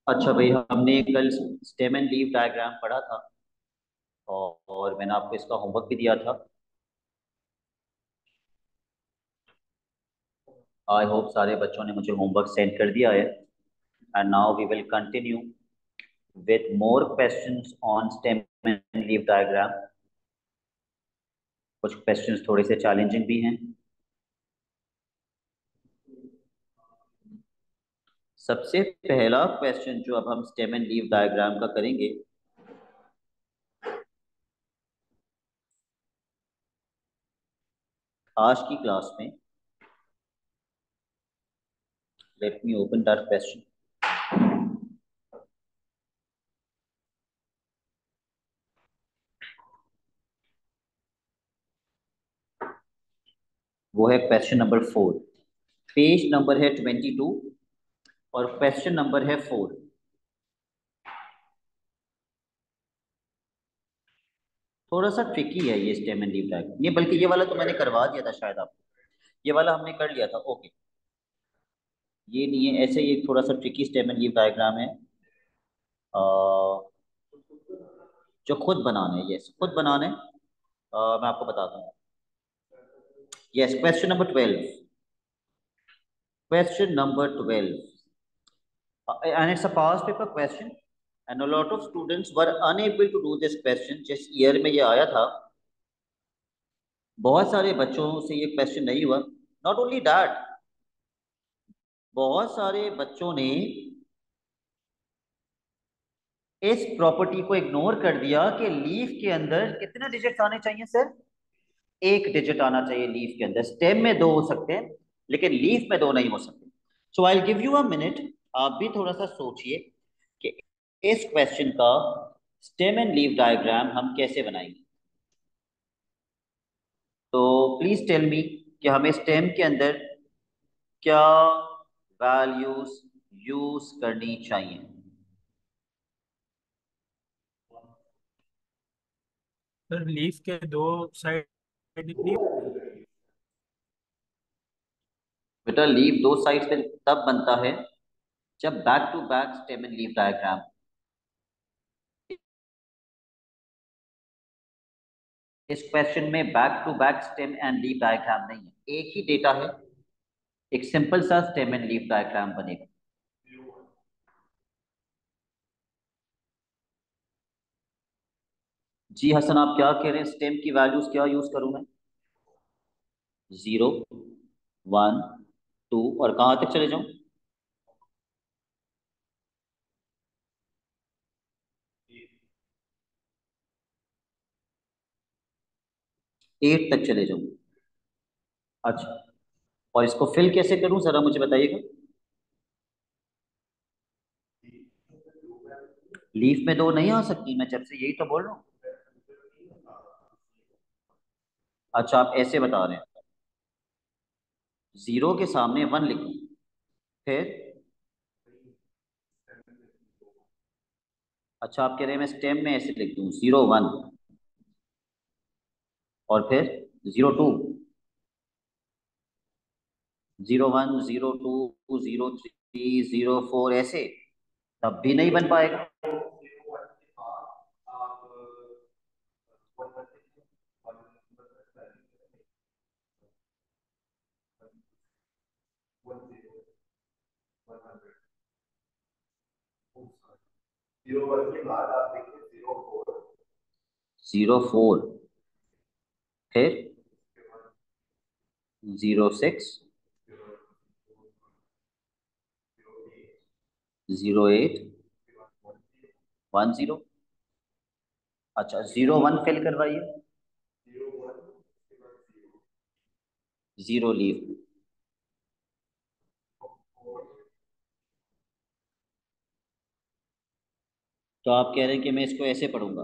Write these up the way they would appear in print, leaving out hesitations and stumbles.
अच्छा भाई, हमने कल स्टेम एंड लीव डायग्राम पढ़ा था। और मैंने आपको इसका होमवर्क भी दिया था। आई होप सारे बच्चों ने मुझे होमवर्क सेंड कर दिया है। And now we will continue with more questions on stem and leaf diagram. कुछ क्वेश्चंस थोड़े से चैलेंजिंग भी हैं। सबसे पहला क्वेश्चन जो अब हम स्टेम एंड लीव डायग्राम का करेंगे, आज की क्लास में। Let me open that question. वो है क्वेश्चन नंबर 4। पेज नंबर है 22 और क्वेश्चन नंबर है 4। थोड़ा सा ट्रिकी है ये स्टेम एंड लीव डायग्राम, ये बल्कि ये वाला तो मैंने करवा दिया था शायद आपको। ये वाला हमने कर लिया था, ओके। ये नहीं है, ऐसे ही एक थोड़ा सा tricky stem and leaf diagram है। अ, जो खुद बनाना है, यस खुद बनाना है। मैं आपको बताता हूँ। Yes, question number 12। Question number 12, and it's a past paper question, and a lot of students were unable to do this question। जिस ईयर में ये आया था, बहुत सारे बच्चों से ये क्वेश्चन नहीं हुआ। नॉट ओनली दैट, बहुत सारे बच्चों ने इस प्रॉपर्टी को इग्नोर कर दिया कि लीफ के अंदर कितने डिजिट्स आने चाहिए सर। एक डिजिट आना चाहिए लीफ के अंदर। स्टेम में दो हो सकते हैं, लेकिन लीफ में दो नहीं हो सकते। So I give you a minute. आप भी थोड़ा सा सोचिए कि इस क्वेश्चन का स्टेम एंड लीफ डायग्राम हम कैसे बनाएंगे। तो प्लीज टेल मी कि हमें स्टेम के अंदर क्या वैल्यूज यूज करनी चाहिए। सर लीफ के दो साइड नहीं। बेटा, लीफ दो साइड पे तब बनता है जब back to back stem and leaf diagram. इस क्वेश्चन में back to back stem and leaf diagram नहीं है, एक ही डेटा है। एक सिंपल सा स्टेम एंड लीफ डायग्राम बनेगा। जी हसन, आप क्या कह रहे हैं? स्टेम की वैल्यूज क्या यूज करूं मैं? 0, 1, 2 और कहां तक चले जाऊं? 8 तक चले जाऊं। अच्छा, और इसको फिल कैसे करूं जरा मुझे बताइएगा। लीफ में दो नहीं आ सकती, मैं जब से यही तो बोल रहा हूँ। अच्छा, आप ऐसे बता रहे हैं। 0 के सामने 1 लिखूं, फिर? अच्छा, आप कह रहे हैं मैं स्टेम में ऐसे लिख दूं 0, 1 और फिर 0, 2, 0, 1, 0, 2, 0, 3, 0, 4 ऐसे, तब भी नहीं बन पाएगा। जीरो फोर, फिर 0, 6, 0, 8, 1, 0। अच्छा, 0, 1 फिल करवाइए। 0 लीव। तो आप कह रहे हैं कि मैं इसको ऐसे पढ़ूंगा,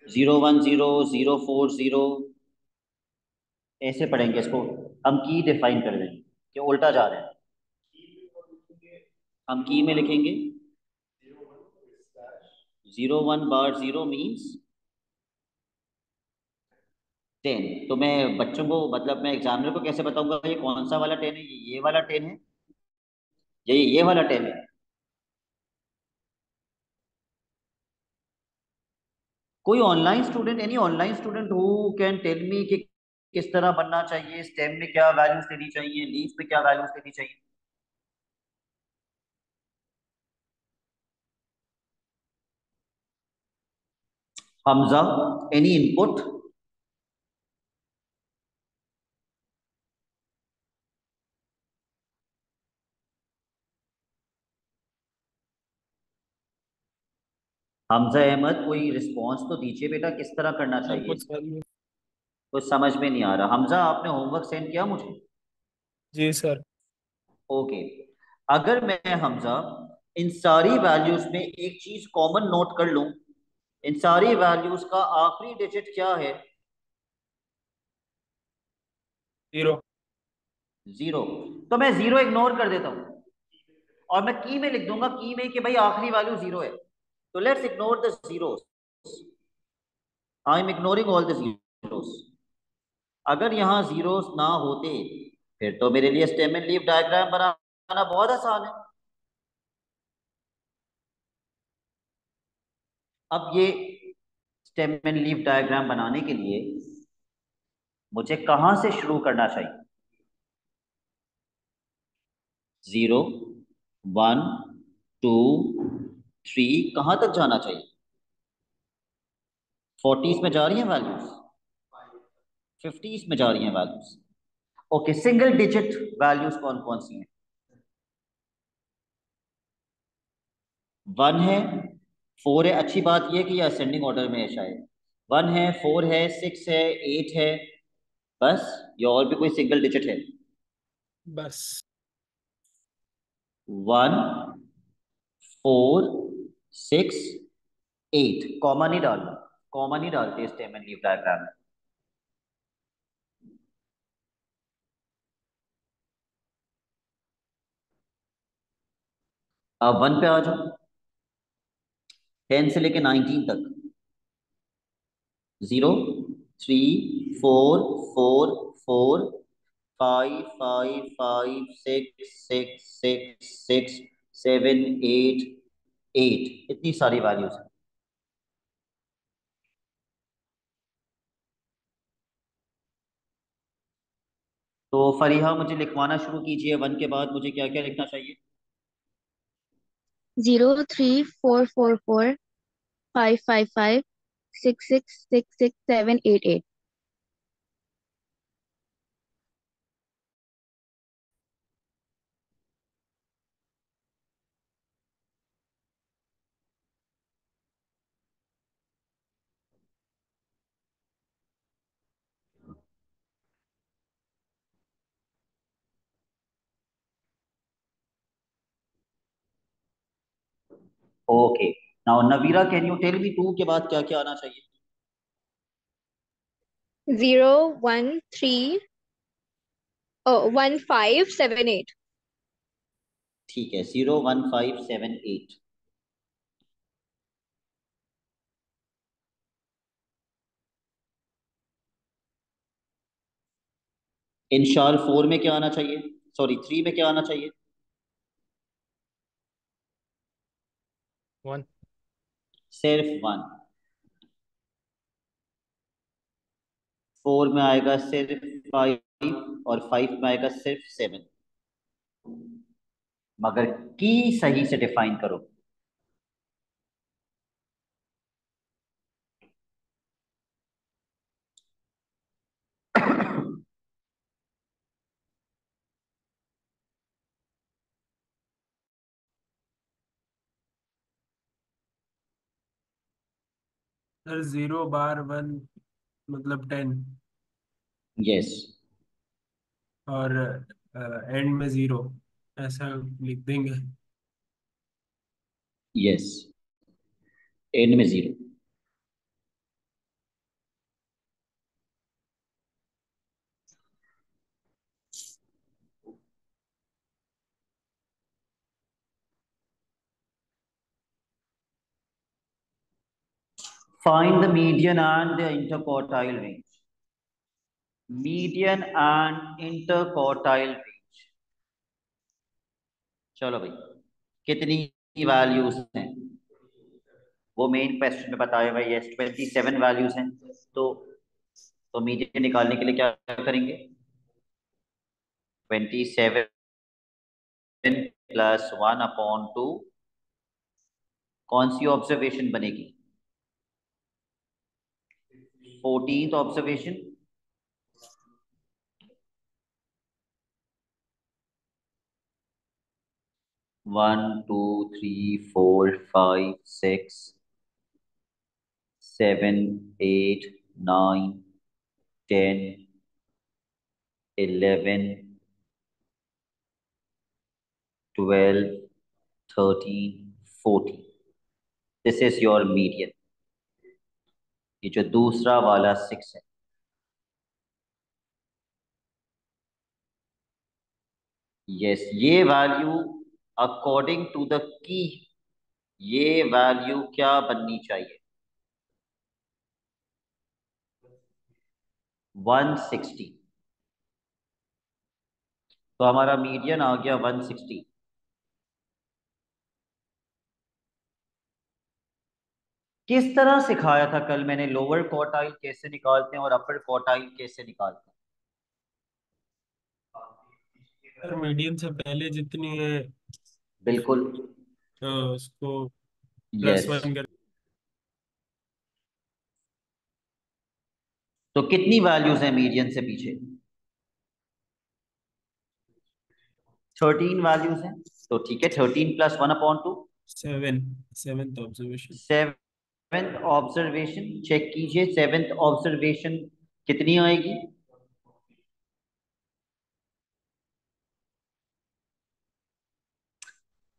0, 1, 0, 0, 4, 0, ऐसे पढ़ेंगे इसको। हम की डिफाइन कर देंगे कि उल्टा जा रहे हैं। हम की में लिखेंगे 0, 1 बार 0 मीन्स 10। तो मैं बच्चों को, मतलब मैं एग्जामिनर को कैसे बताऊंगा ये कौन सा वाला 10 है, ये वाला 10 है, ये वाला 10 है? कोई online student, any online student who can tell me कि किस तरह बनना चाहिए, स्टेम में क्या वैल्यूज देनी चाहिए, लीफ में क्या वैल्यूज देनी चाहिए? Hamza, any input? हमजा अहमद, कोई रिस्पॉन्स तो दीजिए बेटा, किस तरह करना चाहिए? Inputs value. कुछ समझ में नहीं आ रहा। हमजा, आपने होमवर्क सेंड किया मुझे? जी सर। ओके। अगर मैं हमजा इन सारी वैल्यूज में एक चीज कॉमन नोट कर लूं, इन सारी वैल्यूज का आखिरी डिजिट क्या है? 0। जीरो। तो मैं जीरो इग्नोर कर देता हूं और मैं की में लिख दूंगा, की में कि भाई आखिरी वैल्यू जीरो है। तो let's ignore the zeros. I am ignoring all the zeros. अगर यहाँ जीरोस ना होते, फिर तो मेरे लिए स्टेम एंड लीफ डायग्राम बनाना बहुत आसान है। अब ये स्टेम एंड लीफ डायग्राम बनाने के लिए मुझे कहां से शुरू करना चाहिए? जीरो, वन, टू, थ्री, कहां तक जाना चाहिए? फोर्टीज में जा रही हैं वैल्यूज? फिफ्टीज में जा रही हैं values? Okay, single digit values कौन कौन सी हैं? वन है, फोर है, अच्छी बात यह है कि ये असेंडिंग ऑर्डर में है शायद। वन है, फोर है, सिक्स है, एट है, बस? या और भी कोई सिंगल डिजिट है? बस। One, four, six, eight. Comma नहीं डालना, कॉमा नहीं डालते स्टेम एंड लीफ डायग्राम में। अब वन पे आ जाओ, 10 से लेके 19 तक। Zero, three, four, four, four, five, five, five, six, six, six, six, seven, eight, eight. इतनी सारी वैल्यूज हैं। तो फरीहा, मुझे लिखवाना शुरू कीजिए, वन के बाद मुझे क्या क्या लिखना चाहिए? 0, 3, 4, 4, 4, 5, 5, 5, 6, 6, 6, 6, 7, 8, 8। Okay. Now Naveera, can you tell me two के बाद क्या क्या आना चाहिए? 0, 1, 3, 1, 5, 7, 8। ठीक है, 0, 1, 5, 7, 8। इंशाल फोर में क्या आना चाहिए? सॉरी, थ्री में क्या आना चाहिए? 1। सिर्फ वन। फोर में आएगा सिर्फ फाइव, और फाइव में आएगा सिर्फ सेवन। मगर की सही से डिफाइन करो। सर 0 बार 1 मतलब 10। यस। और एंड में 0, ऐसा लिख देंगे। यस, एंड में zero. Find the median and the interquartile range. Median and interquartile range. चलो भाई, कितनी वैल्यूज हैं? वो मेन क्वेश्चन में बताया हुआ है, यस 27 वैल्यूज हैं। तो मीडियन निकालने के लिए क्या करेंगे? 27 प्लस 1/2, कौन सी ऑब्जर्वेशन बनेगी? 14th observation. 1 2 3 4 5 6 7 8 9 10 11 12 13 14। This is your median. ये जो दूसरा वाला 6 है, यस ये value according to the key, ये वैल्यू क्या बननी चाहिए? 160। तो हमारा मीडियन आ गया 160। किस तरह सिखाया था कल मैंने लोअर क्वार्टाइल कैसे निकालते हैं और अपर क्वार्टाइल कैसे निकालते हैं? सर मीडियन से पहले जितनी है बिल्कुल। उसको यस। +1 कर। तो कितनी वैल्यूज हैं मीडियन से पीछे? 13 वैल्यूज हैं। तो ठीक है, 13 plus 1/2। 7, 7th observation. Seventh observation check कीजिए, सेवेंथ ऑब्जर्वेशन कितनी आएगी?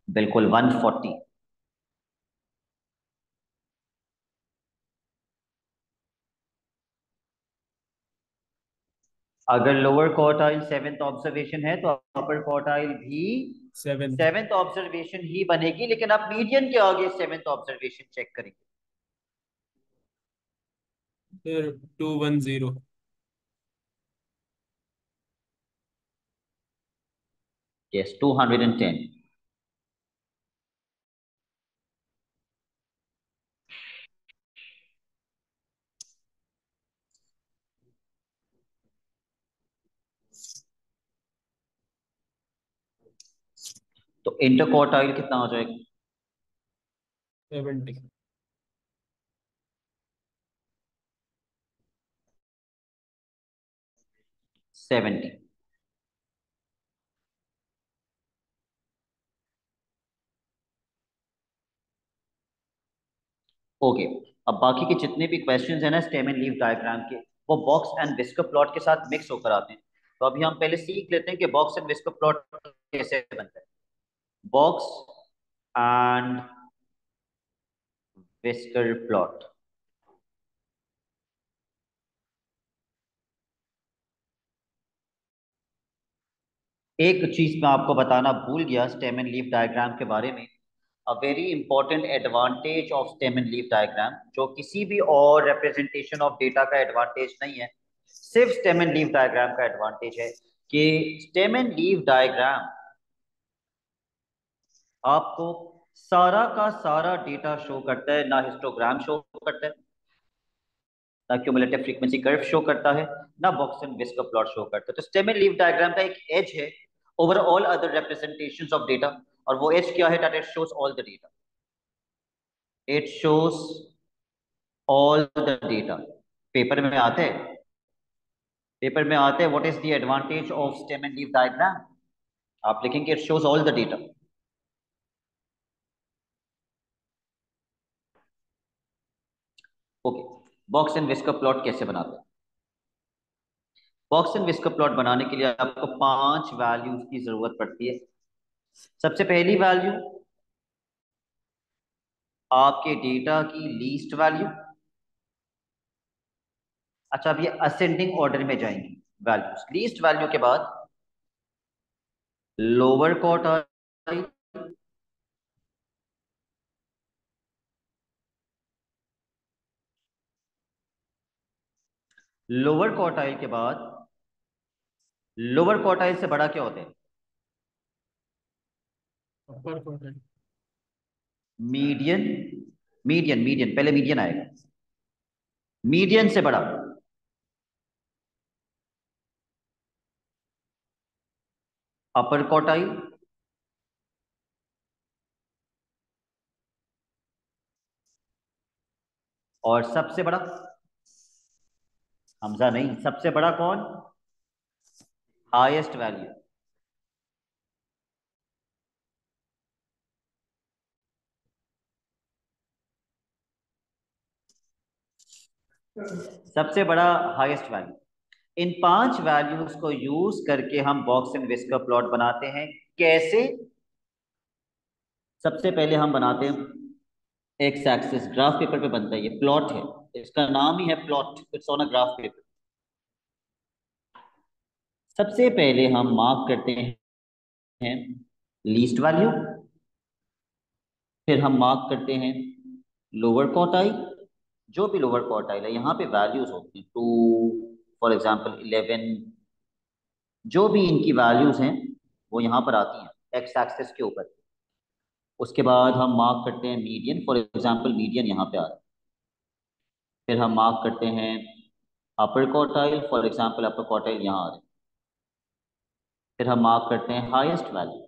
बिल्कुल 140। अगर लोअर क्वार्टाइल सेवेंथ ऑब्जर्वेशन है तो अपर क्वार्टाइल भी 7th। सेवेंथ ऑब्जर्वेशन ही बनेगी, लेकिन आप मीडियन के आगे सेवेंथ ऑब्जर्वेशन चेक करेंगे। फिर 210। यस 210। तो इंटर क्वार्टाइल कितना हो जाएगा? 70। 70। ओके। अब बाकी के जितने भी क्वेश्चंस हैं ना स्टेम एंड लीफ डायग्राम के, वो बॉक्स एंड विस्कर प्लॉट के साथ मिक्स होकर आते हैं। तो अभी हम पहले सीख लेते हैं कि बॉक्स एंड विस्कर प्लॉट कैसे बनता है। Box and whisker plot. एक चीज मैं आपको बताना भूल गया स्टेम एंड लीफ डायग्राम के बारे में। A very important advantage of stem and leaf diagram, जो किसी भी और रिप्रेजेंटेशन ऑफ डेटा का एडवांटेज नहीं है, सिर्फ स्टेम एंड लीफ डायग्राम का एडवांटेज है कि स्टेम एंड लीफ डायग्राम आपको सारा का सारा डेटा शो करता है, ना हिस्टोग्राम शो करता है, ना क्यूमुलेटिव फ्रीक्वेंसी कर्व शो करता है, ना box and whisker plot show करता है। तो स्टेम एंड लीफ डायग्राम का एक एज है over all other representations of data, और वो एज क्या है? That it shows all the data. It shows all the data. Paper में आते हैं, पेपर में आते हैं what is the advantage of stem and leaf diagram, आप लिखेंगे it shows all the data. Okay. Box and whisker plot कैसे बनाते हैं? बॉक्स एंड विस्कर प्लॉट बनाने के लिए आपको 5 वैल्यूज की जरूरत पड़ती है। सबसे पहली वैल्यू आपके डेटा की लीस्ट वैल्यू। अच्छा, अब ये असेंडिंग ऑर्डर में जाएंगी वैल्यूज। लीस्ट वैल्यू के बाद लोअर क्वार्टाइल, लोअर क्वार्टाइल के बाद लोअर क्वार्टाइल से बड़ा क्या होता है? Upper quartile. Median median, median, पहले मीडियन आएगा, मीडियन से बड़ा, अपर क्वार्टाइल, और सबसे बड़ा, हमजा नहीं, सबसे बड़ा कौन, हाईएस्ट वैल्यू। सबसे बड़ा हाईएस्ट वैल्यू। इन 5 वैल्यूज को यूज करके हम बॉक्स एंड विस्कर प्लॉट बनाते हैं। कैसे? सबसे पहले हम बनाते हैं एक्स एक्सिस, ग्राफ पेपर पे बनता है, ये प्लॉट है, इसका नाम ही है plot, it's on a graph paper. सबसे पहले हम मार्क करते हैं लीस्ट वैल्यू, फिर हम मार्क करते हैं लोअर क्वार्टाइल, जो भी लोअर क्वार्टाइल है, यहाँ पे वैल्यूज होती हैं 2, फॉर एग्जांपल 11, जो भी इनकी वैल्यूज हैं वो यहाँ पर आती हैं एक्स एक्सिस के ऊपर। उसके बाद हम मार्क करते हैं मीडियन, फॉर एग्जांपल मीडियन यहाँ पे आ रहा है। फिर हम मार्क करते हैं अपर quartile, for example upper quartile यहाँ आ रहे हैं। फिर हम मार्क करते हैं हाईएस्ट वैल्यू।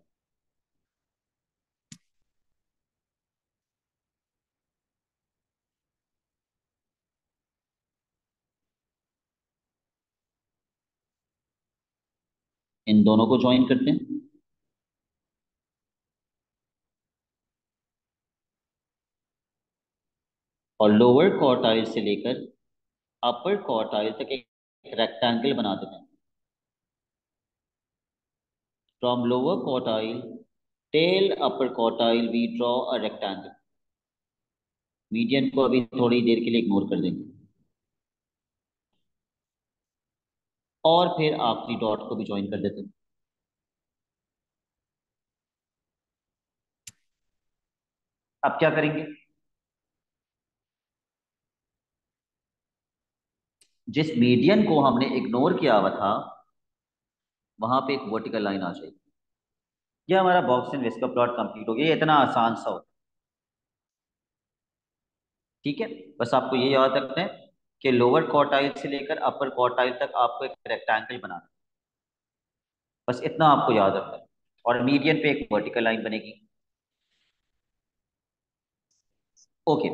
इन दोनों को ज्वाइन करते हैं, और लोअर क्वार्टाइल से लेकर अपर क्वार्टाइल तक एक रेक्टेंगल बना देते हैं। From lower quartile till upper quartile we draw a rectangle. Median को अभी थोड़ी देर के लिए इग्नोर कर देंगे, और फिर आखिरी डॉट को भी ज्वाइन कर देते हैं। अब क्या करेंगे? जिस मीडियन को हमने इग्नोर किया हुआ था, वहां पे एक वर्टिकल लाइन आ जाएगी। ये हमारा box and whisker plot complete हो गया। ये इतना आसान सा हो, ठीक है। बस आपको ये याद रखना है कि लोअर क्वार्टाइल से लेकर अपर क्वार्टाइल तक आपको एक रेक्टेंगल बनाना है, बस इतना आपको याद रखना है। और मीडियन पे एक वर्टिकल लाइन बनेगी। ओके।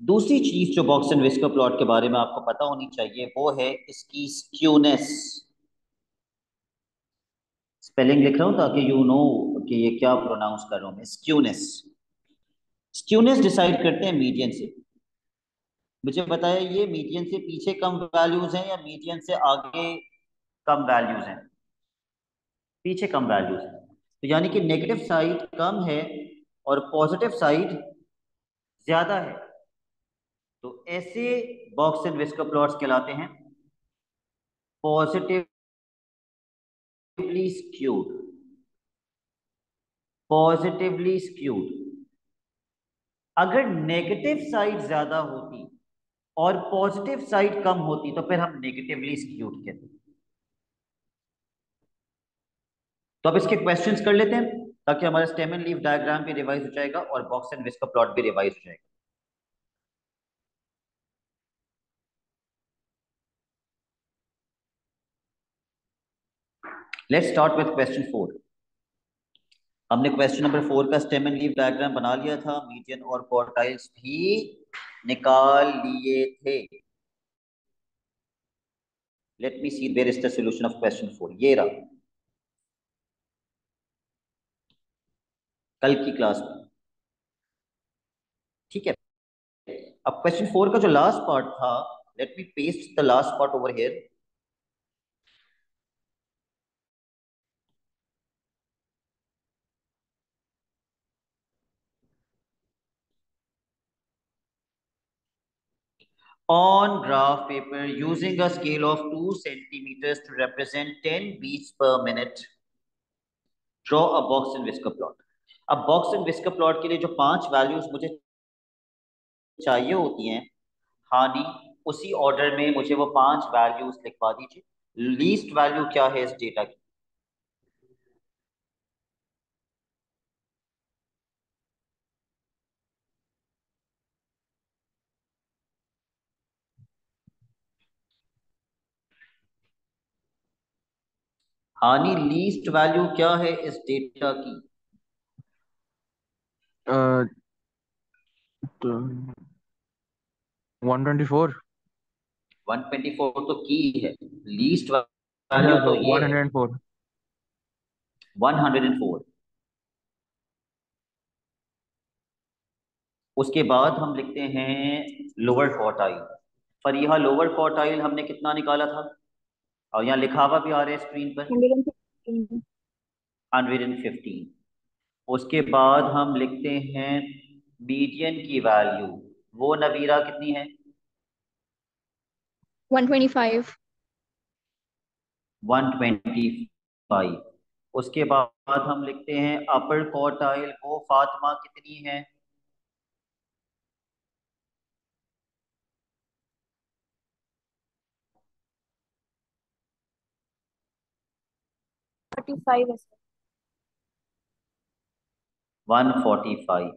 दूसरी चीज जो बॉक्स एंड विस्कर प्लॉट के बारे में आपको पता होनी चाहिए वो है इसकी स्क्यूनेस। स्पेलिंग लिख रहा हूं ताकि यू नो कि ये क्या प्रोनाउंस कर रहा हूं मैं, स्क्यूनेस। स्क्यूनेस डिसाइड करते हैं मीडियन से। मुझे बताया ये मीडियन से पीछे कम वैल्यूज हैं या मीडियन से आगे कम वैल्यूज हैं? पीछे कम वैल्यूज हैं, तो यानी कि नेगेटिव साइड कम है और पॉजिटिव साइड ज्यादा है। तो ऐसे बॉक्स एंड विस्कर प्लॉट्स कहलाते हैं पॉजिटिवली स्क्यूड। Positively skewed. अगर नेगेटिव साइड ज्यादा होती और पॉजिटिव साइड कम होती तो फिर हम नेगेटिवली स्क्यूड कहते हैं। तो अब इसके क्वेश्चंस कर लेते हैं ताकि हमारा स्टेम एंड लीफ डायग्राम भी रिवाइज हो जाएगा और बॉक्स एंड विस्कर प्लॉट भी रिवाइज हो जाएगा। Let's start with question 4। हमने क्वेश्चन नंबर 4 का स्टेम एंड लीफ डायग्राम बना लिया था, मीडियन और क्वार्टाइल्स भी निकाल लिए थे। Let me see where is the solution of question 4। ये रहा कल की क्लास में, ठीक है। अब क्वेश्चन 4 का जो लास्ट पार्ट था, late me paste the last part over here. On graph paper, using a scale of 2 centimeters to represent 10 beats per minute, draw a box and whisker plot. अब box and whisker plot के लिए जो 5 values मुझे चाहिए होती हैं, हानि, उसी ऑर्डर में मुझे वो 5 वैल्यूज लिखवा दीजिए। लीस्ट वैल्यू क्या है इस डेटा की? हानि लीस्ट वैल्यू क्या है इस डेटा की? 124। 124 तो की है, लीस्ट अच्छा वैल्यू तो तो ये है 104। 104। उसके बाद हम लिखते हैं lower quartile. Fariha, lower quartile हमने कितना निकाला था? और यहाँ लिखा हुआ भी आ रहा है स्क्रीन पर, 115। 115। उसके बाद हम लिखते हैं मीडियन की वैल्यू, वो नवीरा कितनी है? 125। 125। उसके बाद हम लिखते हैं अपर क्वार्टाइल, वो फातिमा कितनी है? 45 है सर। 145।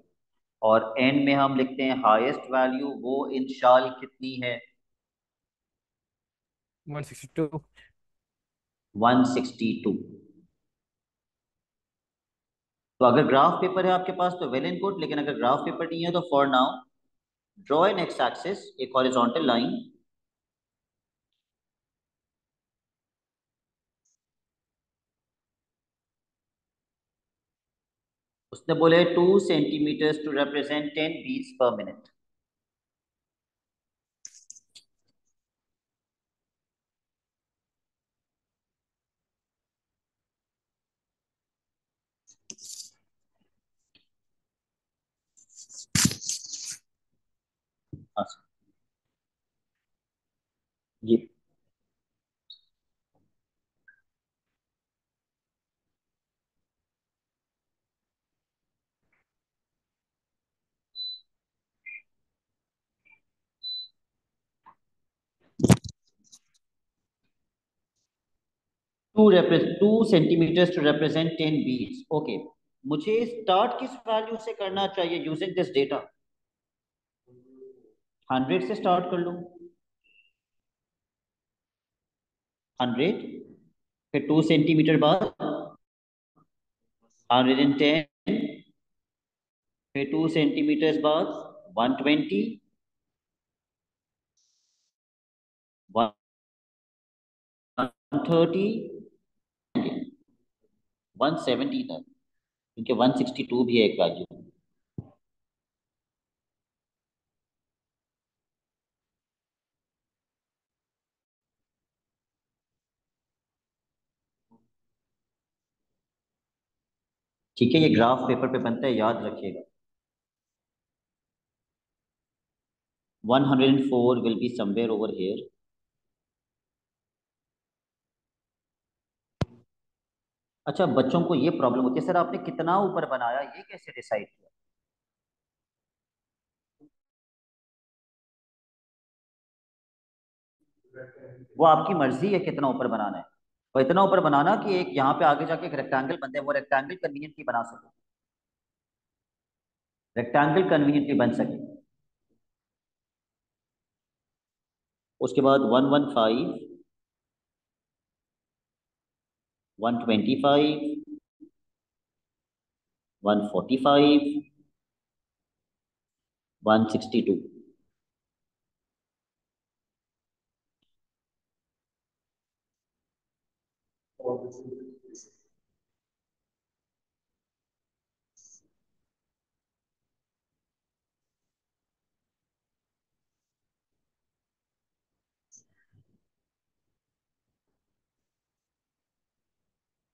और एंड में हम लिखते हैं हाईएस्ट वैल्यू, वो इंशाल कितनी है? 162। 162। तो अगर ग्राफ पेपर है आपके पास तो वेल एंड गुड, लेकिन अगर ग्राफ पेपर नहीं है तो for now draw an X axis, एक हॉरिजॉन्टल लाइन। उसने बोले 2 centimetre to represent 10 beats per minute. हाँ सर, ये 2 centimetre to represent 10 beats. Okay, मुझे स्टार्ट किस वैल्यू से करना चाहिए यूजिंग दिस डेटा? 100 से स्टार्ट कर लूं? 100, फिर 2 सेंटीमीटर बाद 110, फिर 2 सेंटीमीटर बाद 120, 130, 170 तक, क्योंकि 162 भी है एक वैल्यू। ठीक है, ये ग्राफ पेपर पे बनता है, याद रखिएगा। 104 will be somewhere over here. अच्छा, बच्चों को ये प्रॉब्लम होती है, सर आपने कितना ऊपर बनाया, ये कैसे डिसाइड किया? वो आपकी मर्जी है कितना ऊपर बनाना है, और इतना ऊपर बनाना कि एक यहाँ पे आगे जाके एक रेक्टेंगल बनते हैं, वो रेक्टेंगल कन्वीनियंटली बना सके, रेक्टेंगल कन्वीनियंटली बन सके। उसके बाद 115, 125, 145, 162।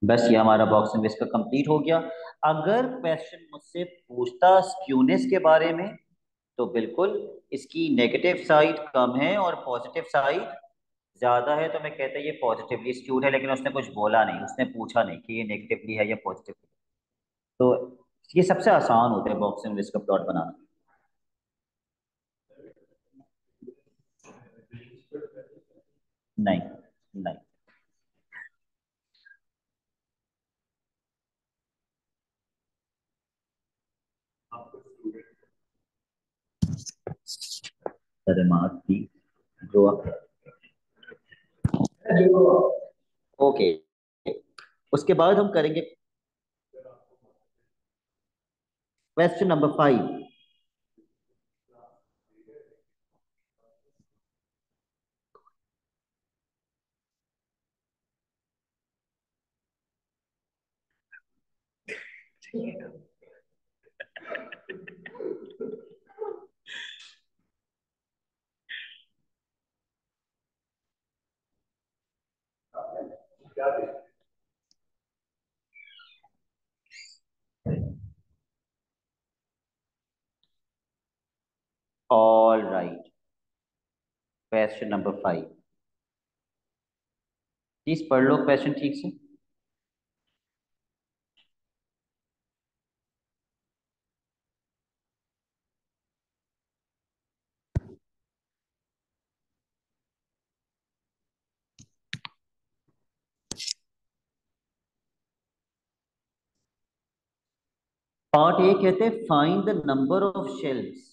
बस ये हमारा बॉक्स एंड विस्कर कंप्लीट हो गया। अगर क्वेश्चन मुझसे पूछता स्क्यूनेस के बारे में, तो बिल्कुल इसकी नेगेटिव साइड कम है और पॉजिटिव साइड ज्यादा है, तो मैं कहता ये पॉजिटिवली स्क्यूड है, लेकिन उसने कुछ बोला नहीं, उसने पूछा नहीं कि ये नेगेटिवली है या पॉजिटिवली। तो ये सबसे आसान होता है बॉक्स एंड विस्कर प्लॉट बनाना। नहीं, नहीं। remark please, grow up। Okay, उसके बाद हम करेंगे question number 5। All right, question number 5। Please पढ़ लो क्वेश्चन ठीक से। पार्ट ए कहते हैं find the number of shells.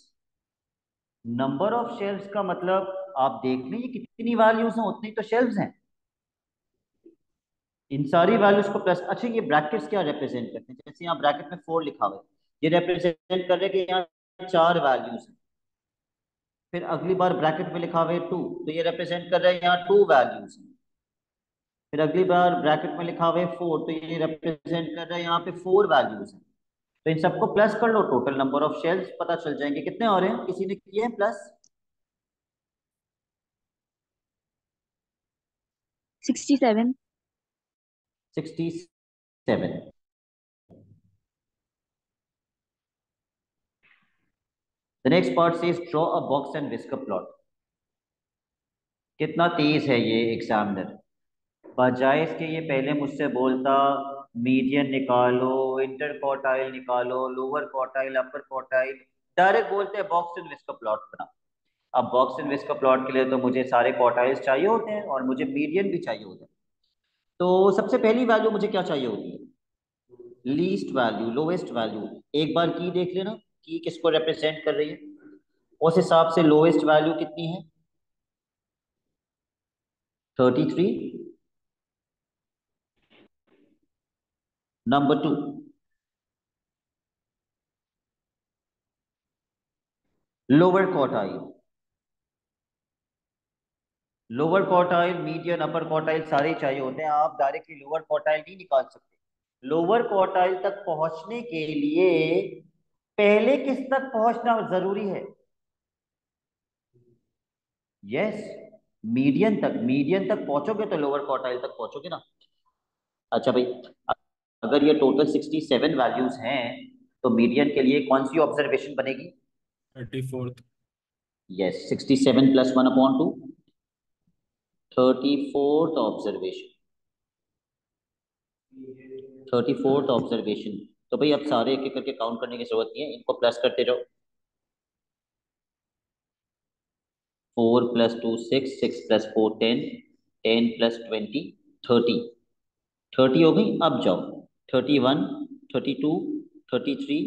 Number of shells का मतलब आप देख लें ये कितनी वैल्यूज हैं उतनी तो शेल्स हैं। इन सारी वैल्यूज को प्लस, अच्छा ये ब्रैकेट्स क्या रिप्रेजेंट करते हैं? जैसे यहाँ ब्रैकेट में 4 लिखा हुआ है, ये रिप्रेजेंट कर रहे हैं कि यहाँ 4 वैल्यूज हैं। फिर अगली बार ब्रैकेट में लिखा हुआ है 2, तो ये रिप्रेजेंट कर रहे हैं यहाँ 2 वैल्यूज हैं। फिर अगली बार ब्रैकेट में लिखा हुआ है 4, तो ये रिप्रेजेंट कर रहा है यहाँ पे 4 वैल्यूज हैं। तो इन सबको प्लस कर लो, टोटल नंबर ऑफ शेल्स पता चल जाएंगे कितने हो रहे हैं। किसी ने किए हैं plus? 67. 67। The next part says draw a box and whisker plot। कितना तेज है ये एग्जामिनर, बजाय इसके ये पहले मुझसे बोलता मीडियन निकालो, इंटर क्वार्टाइल निकालो, लोअर क्वार्टाइल, अपर क्वार्टाइल, डायरेक्ट बोलते हैं बॉक्स एंड विस्कर प्लॉट बना। अब बॉक्स एंड विस्कर प्लॉट के लिए तो मुझे सारे क्वार्टाइल्स चाहिए होते हैं और मुझे मीडियन भी चाहिए होता है। तो सबसे पहली वैल्यू मुझे क्या चाहिए होती है? Least value, lowest value. एक बार की देख लेना, की किसको रिप्रेजेंट कर रही है, उस हिसाब से लोएस्ट वैल्यू कितनी है? 33। Number 2, lower quartile. Lower quartile, median, अपर क्वार्टाइल सारे चाहिए होते हैं, आप डायरेक्टली लोअर क्वार्टाइल नहीं निकाल सकते। लोअर क्वार्टाइल तक पहुंचने के लिए पहले किस तक पहुंचना जरूरी है? यस, मीडियन तक। मीडियन तक पहुंचोगे तो लोअर क्वार्टाइल तक पहुंचोगे ना। अच्छा भाई, अगर ये टोटल 67 वैल्यूज हैं तो मीडियन के लिए कौन सी ऑब्जर्वेशन बनेगी? 34th। Yes, 67 plus 1/2, 34th observation. 34th observation. तो भाई अब सारे एक एक करके काउंट करने की जरूरत नहीं है, इनको प्लस करते जाओ। 4 + 2 6, 6 + 4 10, 10 + 20 30। 30 हो गई, अब जाओ 31, 32, 33,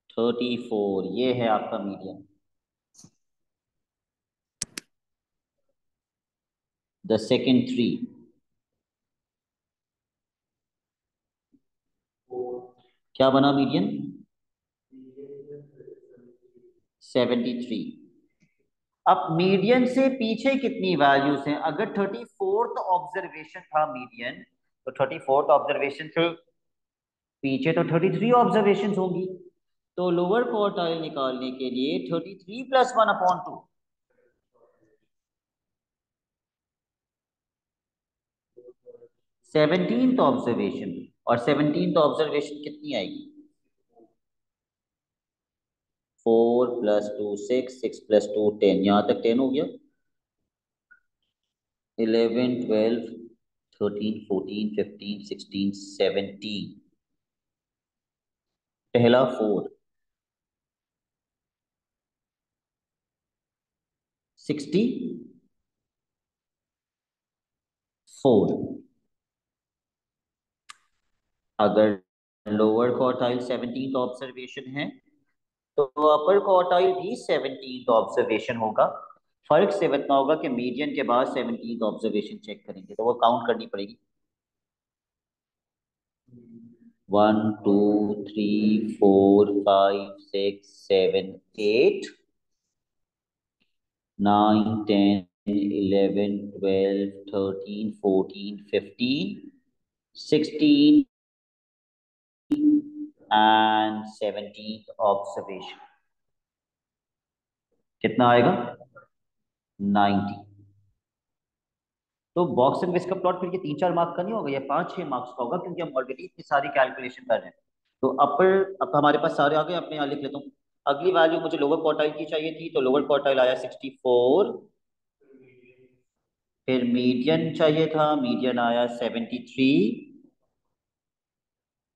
34, ये है आपका मीडियन। द सेकेंड 3 क्या बना मीडियन? 73। अब मीडियन से पीछे कितनी वैल्यूज हैं? अगर 34th ऑब्जर्वेशन था मीडियन, तो 34th ऑब्जर्वेशन से पीछे तो 33 ऑब्जर्वेशन होंगी। तो लोअर क्वार्टाइल निकालने के लिए 33 + 1/2, 17th ऑब्जर्वेशन। और 17th ऑब्जर्वेशन कितनी आएगी? 4 + 2 6, 6 + 2 10, यहां तक 10 हो गया। 11 12 13 14 15 16 17, पहला 4, 64। अगर लोअर क्वार्टाइल 17th ऑब्जर्वेशन है तो अपर क्वार्टाइल भी 17th ऑब्जर्वेशन होगा। फर्क सिर्फ इतना होगा कि मीडियन के बाद 17th ऑब्जर्वेशन चेक करेंगे, तो वो काउंट करनी पड़ेगी। 1 2 3 4 5 6 7 8 9 10 11 12 13 14 15 16 and 17th ऑब्जर्वेशन कितना आएगा? 90। तो बॉक्स एंड विस्क का प्लॉट फिर ये 3-4 मार्क्स का नहीं होगा, ये 5-6 मार्क्स का होगा, क्योंकि हम ऑलरेडी इतनी सारी कैलकुलेशन कर रहे हैं। तो अपर अब हमारे पास सारे आ गए, अपने यहाँ लिख लेता हूँ। अगली वैल्यू मुझे लोअर क्वार्टाइल की चाहिए थी, तो लोअर क्वार्टाइल आया 64। फिर मीडियन चाहिए था, मीडियन आया 73।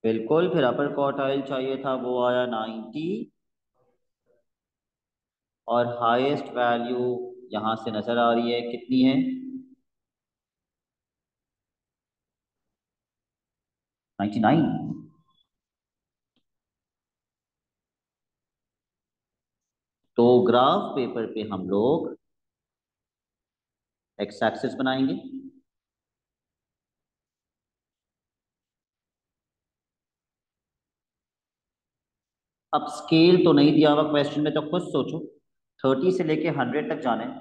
बिल्कुल, फिर अपर क्वार्टाइल चाहिए था, वो आया 90। और हाईएस्ट वैल्यू यहां से नजर आ रही है, कितनी है? 99। तो ग्राफ पेपर पे हम लोग एक्स एक्सिस बनाएंगे। अब स्केल तो नहीं दिया हुआ क्वेश्चन में, तो खुद सोचो। 30 से लेके 100 तक जाना है,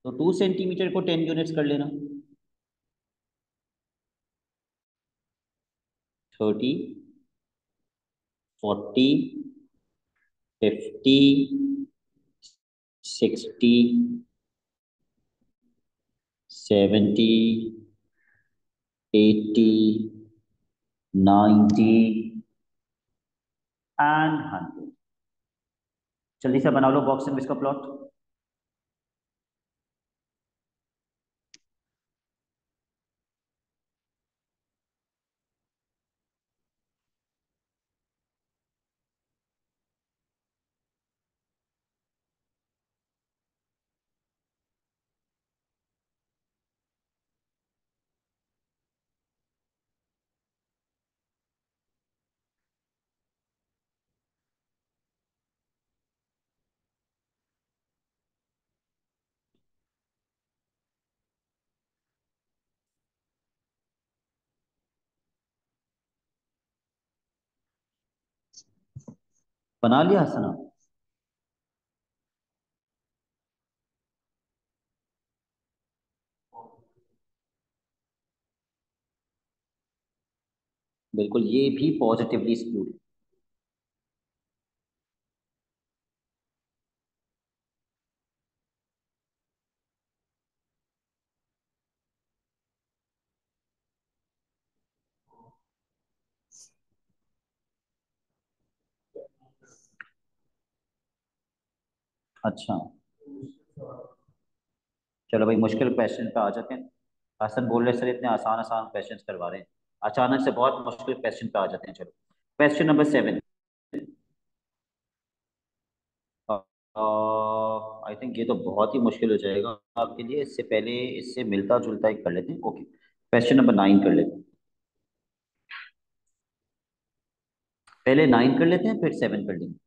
तो 2 सेंटीमीटर को 10 यूनिट्स कर लेना। 30, 40, 50, 60, 70, 80, 90 एंड 100। जल्दी से बना लो बॉक्स में इसका प्लॉट। बना लिया हसना? बिल्कुल, ये भी पॉजिटिवली स्क्यूड। अच्छा, चलो भाई, मुश्किल क्वेश्चन पे आ जाते हैं। हसन बोल रहे सर इतने आसान आसान क्वेश्चंस करवा रहे हैं, अचानक से बहुत मुश्किल क्वेश्चन पे आ जाते हैं। चलो, क्वेश्चन नंबर 7। आई थिंक ये तो बहुत ही मुश्किल हो जाएगा आपके लिए। इससे पहले इससे मिलता जुलता एक कर लेते हैं। ओके, क्वेश्चन नंबर 9 कर लेते हैं। पहले 9 कर लेते हैं, फिर 7 कर लेंगे।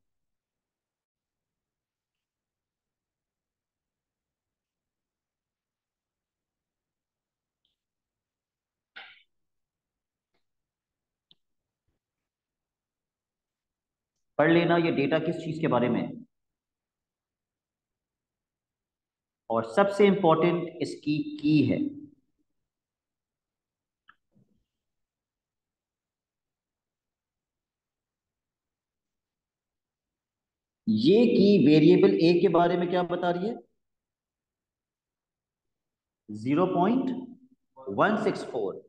पढ़ लेना, ये डेटा किस चीज के बारे में है, और सबसे इंपॉर्टेंट इसकी की है। ये की वेरिएबल ए के बारे में क्या बता रही है? 0.164।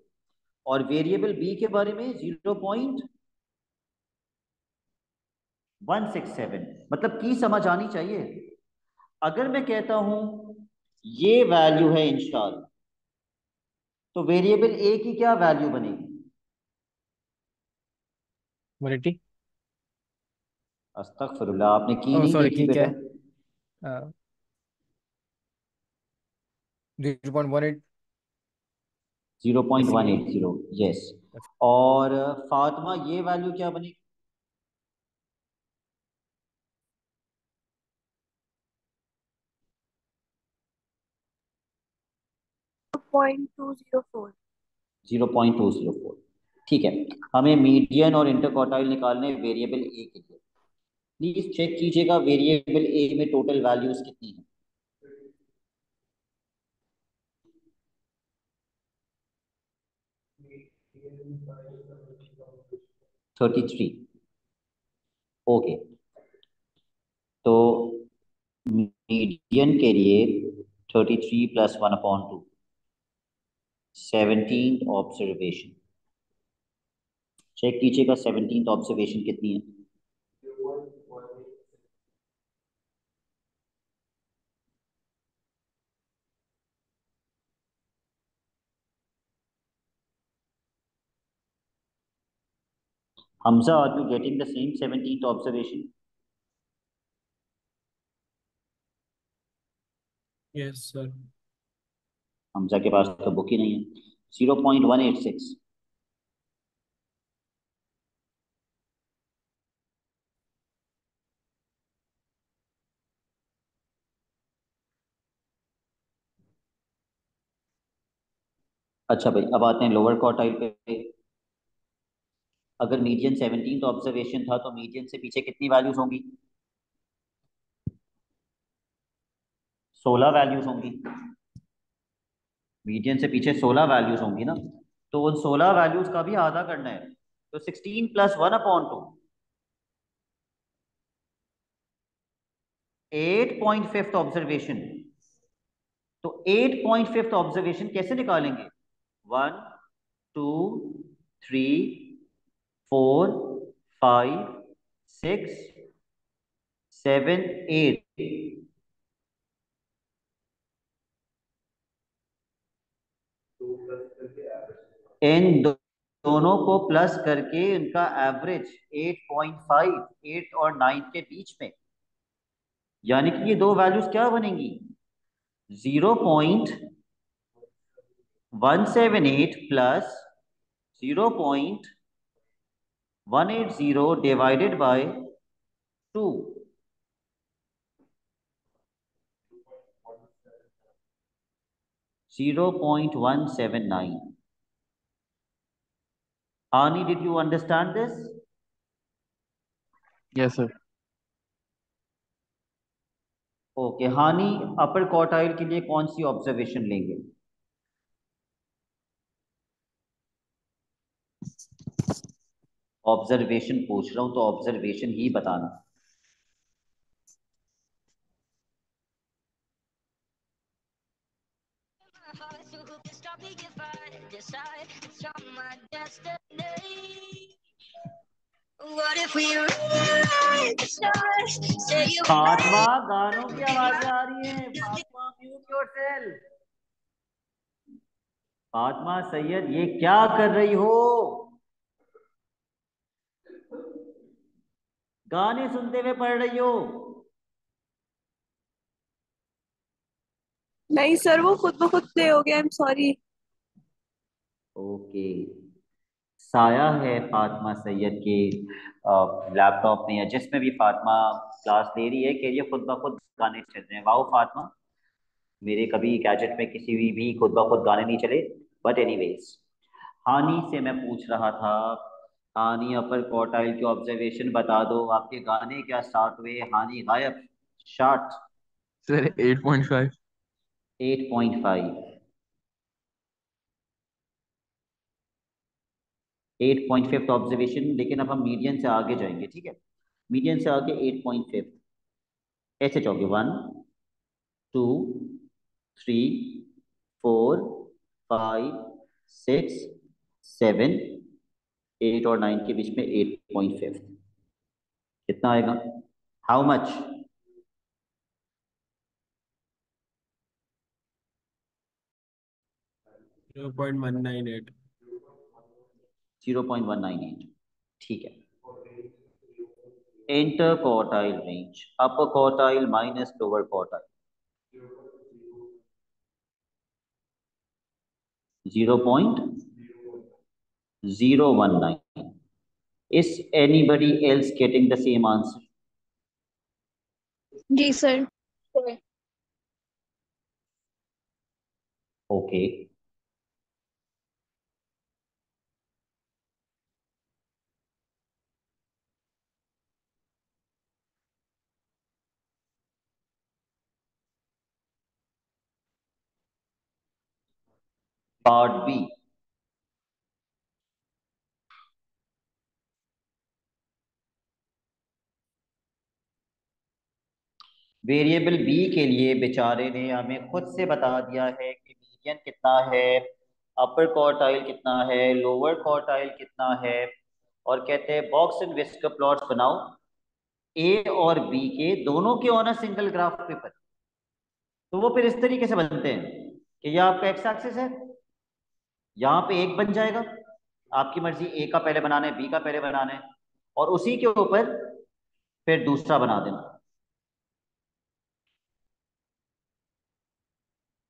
और वेरिएबल बी के बारे में 0.167। मतलब की समझ आनी चाहिए। अगर मैं कहता हूं ये वैल्यू है इंशाल्लाह, तो वेरिएबल ए की क्या वैल्यू बनेगी? वैलिडिटी। अस्तगफिरुल्लाह, आपने की ओह नहीं सॉरी, देखी ठीक बेटा। है। 0.18। बेसिकली। 0.180, यस। और फातिमा, ये वैल्यू क्या बनेगी? 0.204। 0.204। ठीक है, हमें मीडियन और इंटरक्वार्टाइल निकालने वेरिएबल ए के लिए। प्लीज चेक कीजिएगा वेरिएबल ए में टोटल वैल्यूज कितनी है। 33। ओके, तो मीडियन के लिए 33 प्लस 1/2, 17th ऑब्जर्वेशन। चेक कीजिएगा 17th ऑब्जर्वेशन कितनी है। Hamza, are you getting the same 17th observation? Yes sir. Hamza के पास तो बुक ही नहीं है। 0.186। अच्छा भाई, अब आते हैं लोअर क्वार्टाइल पे। अगर मीडियन 17th ऑब्जर्वेशन था तो मीडियन से पीछे कितनी वैल्यूज होंगी? 16 वैल्यूज होंगी। मीडियन से पीछे 16 वैल्यूज होंगी ना, तो उन 16 वैल्यूज का भी आधा करना है। तो 16 प्लस 1/2, 8.5th ऑब्जर्वेशन। तो 8.5th ऑब्जर्वेशन कैसे निकालेंगे? 1, 2, 3, 4, 5, 6, 7, 8। इन दोनों को प्लस करके उनका एवरेज 8.5, 8 और 9 के बीच में, यानी कि ये दो वैल्यूज क्या बनेंगी? 0.178 plus 0.180 divided by 2। 0.179। Ani, did you understand this? Yes, sir. Okay, हानि अपर क्वार्टाइल के लिए कौन सी ऑब्जर्वेशन लेंगे? ऑब्जर्वेशन पूछ रहा हूं तो ऑब्जर्वेशन ही बताना। फातिमा, गानों की आवाजें आ रही हैं। Fatima, mute yourself. फातिमा सैयद, ये क्या कर रही हो? गाने सुनते हुए पढ़ रही हो? नहीं सर, वो खुद ब खुद प्ले हो गया। I am sorry. ओके, साया है फातिमा सैयद के लैपटॉप में या जिसमें भी फातिमा क्लास ले रही है कि ये खुद ब खुद गाने चल रहे हैं। वाओ फातिमा, मेरे कभी गैजेट में किसी भी खुद ब खुद गाने नहीं चले। बट एनीवेज, हानि से मैं पूछ रहा था। हानि, अपर क्वार्टाइल के ऑब्जर्वेशन बता दो। आपके गाने क्या स्टार्ट हुए? हानि गायब। शार्ट। Sir, 8.5. 8.5। 8.5 ऑब्जर्वेशन, लेकिन अब हम मीडियन से आगे जाएंगे। ठीक है, मीडियन से आगे 8.5 ऐसे जाओगे। 1, 2, 3, 4, 5, 6, 7, 8 और 9 के बीच में 8.5 कितना आएगा? How much? 0.198। 0.198। ठीक है। Inter quartile range, upper quartile minus lower quartile. 0.019। Is anybody else getting the same answer? जी sir. Okay. Part B, variable B के लिए बेचारे ने हमें खुद से बता दिया है कि मीडियन कितना है, अपर क्वार्टाइल कितना है, लोअर क्वार्टाइल कितना है, और कहते हैं बॉक्स एंड विस्कर प्लॉट्स बनाओ ए और बी के दोनों के on a single graph paper. तो वो फिर इस तरीके से बनते हैं कि यह आपका एक्स एक्सिस है, यहाँ पे एक बन जाएगा, आपकी मर्जी ए का पहले बनाना है, बी का पहले बनाना है, और उसी के ऊपर फिर दूसरा बना देना।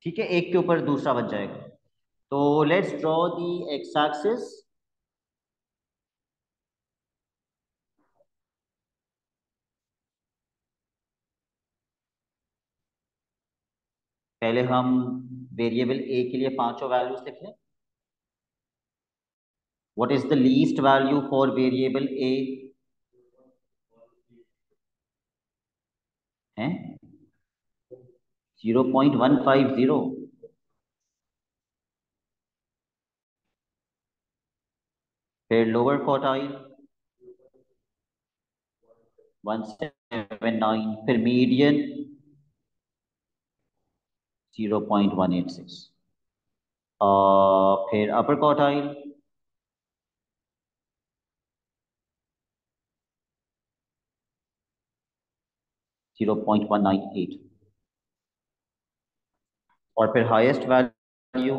ठीक है, एक के ऊपर दूसरा बन जाएगा। तो let's draw the x axis. पहले हम वेरिएबल ए के लिए पांचों वैल्यूज लिख लें। What is the least value for variable A है 0.150। फिर लोअर क्वार्टाइल 179, फिर मीडियन 0.186, फिर अपर क्वार्टाइल 0.198, और फिर हाईएस्ट वैल्यू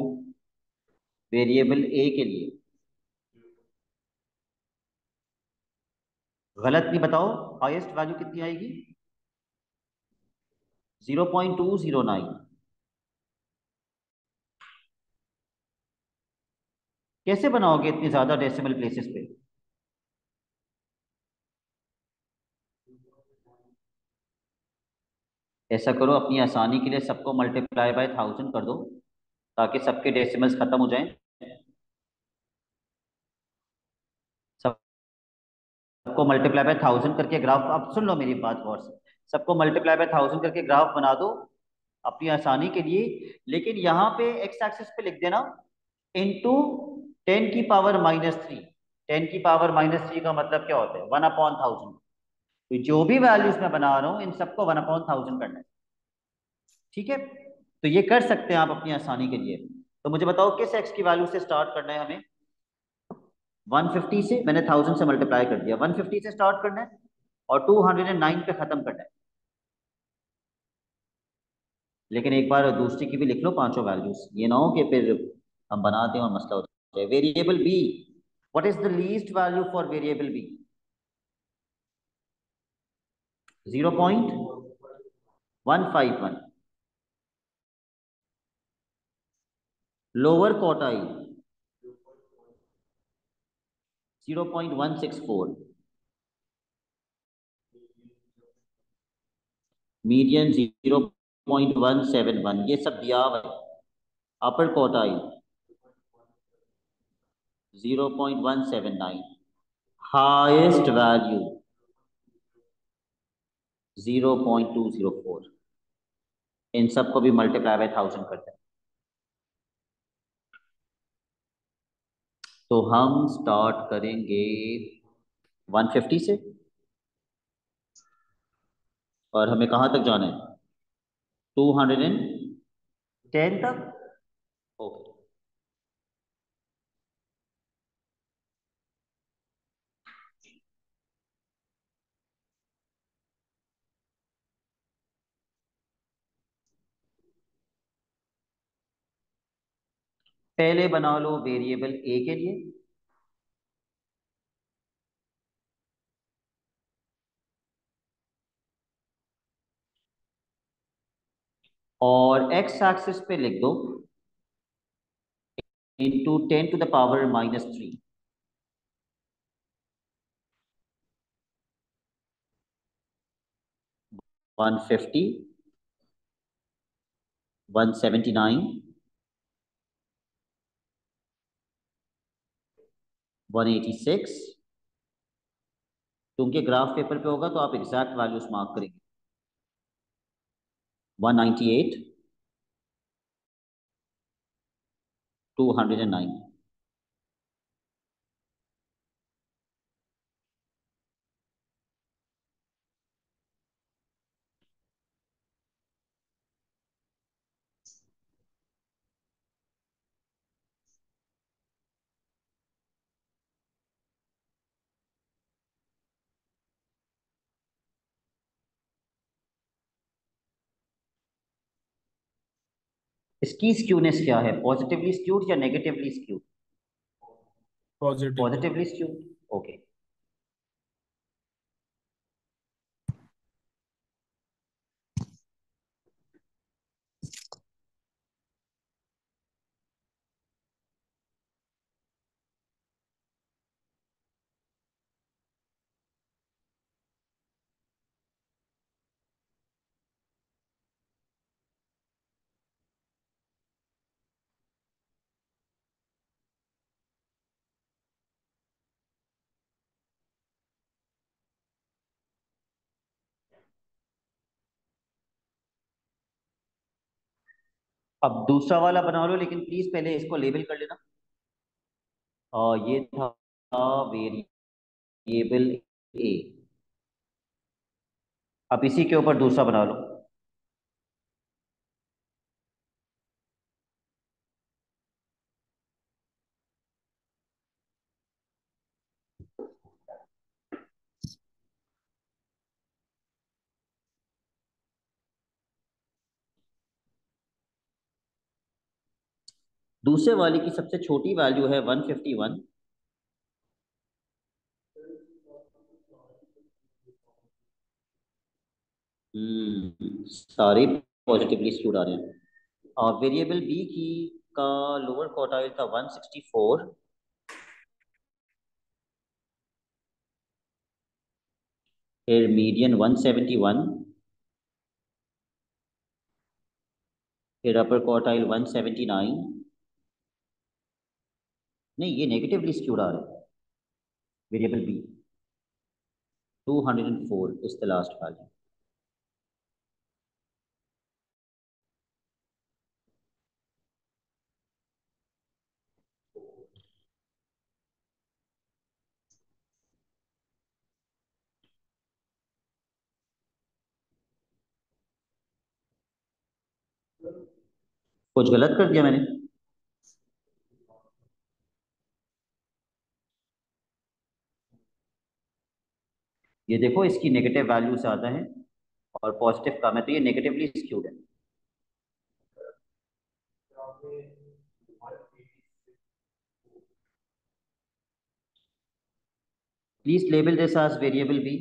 वेरिएबल ए के लिए, गलत नहीं बताओ, हाईएस्ट वैल्यू कितनी आएगी 0.209। कैसे बनाओगे इतनी ज्यादा डेसिमल प्लेसेस पे? ऐसा करो, अपनी आसानी के लिए सबको मल्टीप्लाई बाय 1000 कर दो ताकि सबके डेसिमल्स खत्म हो जाएं। सबको मल्टीप्लाई बाय 1000 करके ग्राफ, अब सुन लो मेरी बात गौर से, सबको मल्टीप्लाई बाय 1000 करके ग्राफ बना दो अपनी आसानी के लिए। लेकिन यहाँ पे एक्स एक्सिस पे लिख देना इंटू 10⁻³ 10⁻³ का मतलब क्या होता है 1/1000। तो जो भी वैल्यूज मैं बना रहा हूँ इन सबको 1/1000 करना है। ठीक है, तो ये कर सकते हैं आप अपनी आसानी के लिए। तो मुझे बताओ किस एक्स की वैल्यू से स्टार्ट करना है हमें? 150 से, मैंने 1000 से मल्टीप्लाई कर दिया, 150 से स्टार्ट करना है और 209 पे खत्म करना है। लेकिन एक बार दूसरी की भी लिख लो पांचों वैल्यूज, ये ना हो कि फिर हम बना दें और मसला हो जाए। Variable B, what is the least value for variable B? 0.151। Lower quartile 0.164, median 0.171, ये सब दिया हुआ है। Upper quartile 0.179, highest value 0.204। इन सबको भी मल्टीप्लाई बाय 1000 करते हैं। तो हम स्टार्ट करेंगे 150 से, और हमें कहां तक जाना है 210 तक। ओके, पहले बना लो वेरिएबल ए के लिए। और एक्स एक्सिस पे लिख दो इंटू 10⁻³ 150, 179, 186। क्योंकि ग्राफ पेपर पे होगा तो आप एग्जैक्ट वैल्यूज मार्क करेंगे। 198, 209। इसकी स्क्यूनेस क्या है, पॉजिटिवली स्क्यूड या negatively skewed? Positively. Positively skewed. Okay. अब दूसरा वाला बना लो, लेकिन प्लीज पहले इसको लेबल कर लेना। ये था वेरिएबल ए। अब इसी के ऊपर दूसरा बना लो। दूसरे वाले की सबसे छोटी वैल्यू है 151। सारे पॉजिटिवली स्क्यूड आ रहे हैं। और वेरिएबल बी की का लोअर क्वार्टाइल था 164। फिर मीडियन 171। फिर अपर क्वार्टाइल 179। नहीं, ये नेगेटिवली स्क्यूड आ रहा है। Variable B 204 is the last value. कुछ गलत कर दिया मैंने? ये देखो, इसकी नेगेटिव वैल्यू ज्यादा है और पॉजिटिव कम है, तो ये नेगेटिवली स्क्यूड है। Please label this as variable B.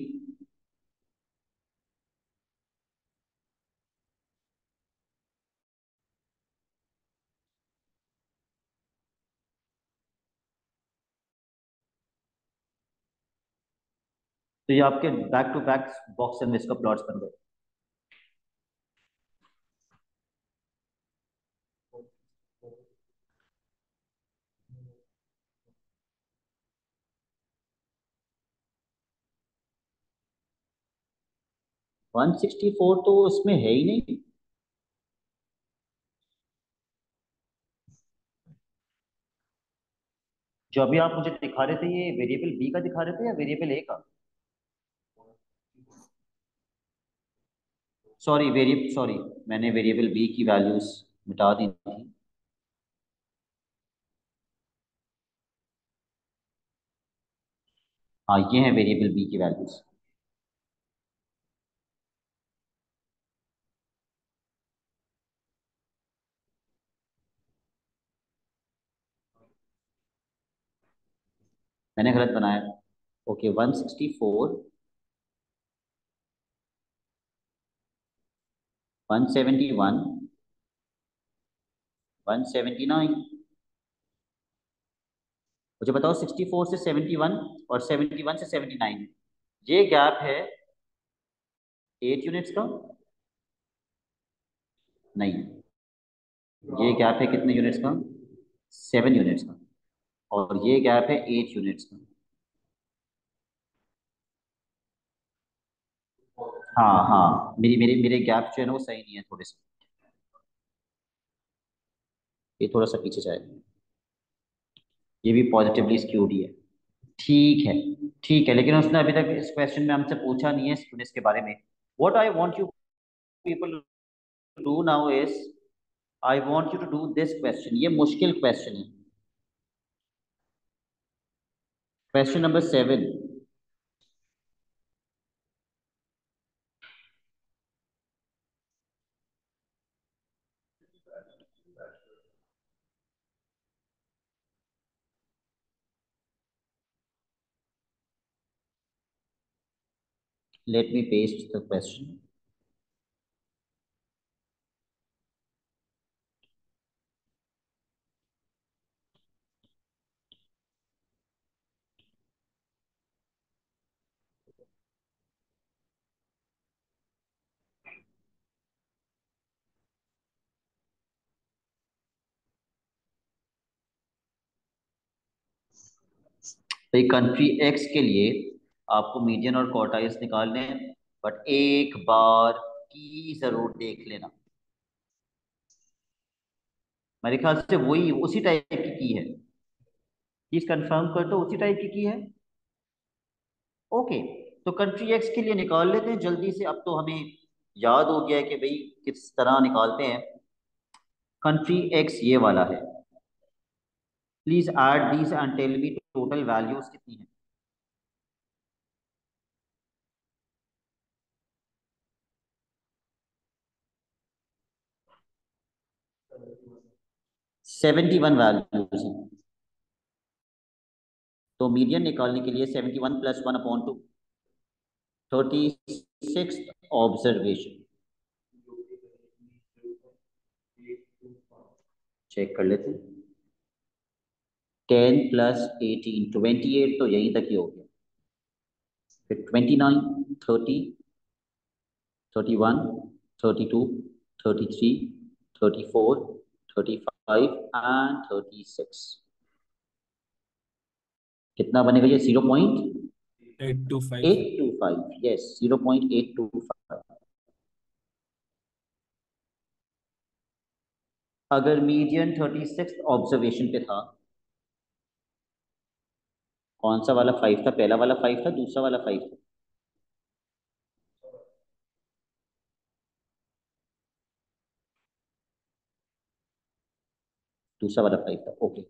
तो ये आपके back to back box and इसका प्लॉट्स बन गए। वन सिक्सटी फोर तो इसमें है ही नहीं। जो अभी आप मुझे दिखा रहे थे, ये वेरिएबल बी का दिखा रहे थे या वेरिएबल ए का? सॉरी, मैंने वेरिएबल बी की वैल्यूज मिटा दी थी। हाँ, ये है वेरिएबल बी की वैल्यूज। मैंने गलत बनाया। ओके, 164, 171, 179। मुझे बताओ, 64 से 71 और 71 से 79, ये गैप है 8 यूनिट्स का? नहीं, ये गैप है कितने यूनिट्स का? 7 यूनिट्स का। और ये गैप है 8 यूनिट्स का। हाँ हाँ, मेरी मेरे मेरे गैप जो है ना वो सही नहीं है थोड़े से। ये थोड़ा सा पीछे जाएगा। ये भी पॉजिटिवली स्क्यूड ही है। ठीक है, ठीक है, लेकिन उसने अभी तक इस क्वेश्चन में हमसे पूछा नहीं है स्टूडेंट्स के बारे में। What I want you people to do now is, I want you to do this question. ये मुश्किल क्वेश्चन है, question number 7। Let me paste the question. तो कंट्री एक्स के लिए आपको मीडियन और क्वार्टाइल्स निकालने हैं, बट एक बार की जरूर देख लेना। मेरे ख्याल से वही उसी टाइप की है। प्लीज कंफर्म कर दो उसी टाइप की है। ओके, तो कंट्री एक्स के लिए निकाल लेते हैं जल्दी से। अब तो हमें याद हो गया है कि भाई किस तरह निकालते हैं। कंट्री एक्स ये वाला है। Please add these and tell me total values कितनी है। 71 वैल्यूज हैं। तो मीडियन निकालने के लिए 71 प्लस 1/2, 36 ऑब्जर्वेशन। चेक कर लेते हैं। 10 प्लस 18, 28, तो यहीं तक ही हो गया। फिर 29, 30, 31, 32, 33, 34, 35 एंड 36। कितना बनेगा ये? 825। 0.825। यस, 0.825। अगर मीडियन 36 ऑब्जर्वेशन पे था, कौन सा वाला 5 था? पहला वाला 5 था, दूसरा वाला 5 था? दूसरा वाला 5 था। ओके,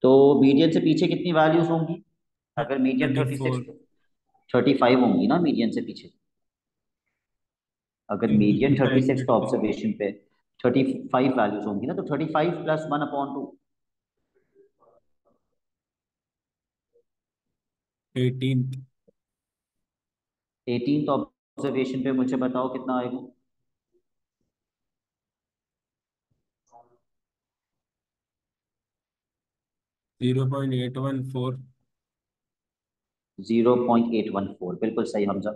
तो मीडियन से पीछे कितनी वैल्यूज होंगी? अगर मीडियन 36, 34। 35 होंगी ना मीडियन से पीछे। अगर मीडियन 36 का 34। ऑब्जर्वेशन पे 35 वैल्यूज होंगी ना, तो 35 प्लस 1/2। 18। 18 ऑब्जर्वेशन पे मुझे बताओ कितना आएगा। 0.814। 0.814, बिल्कुल सही हमजा।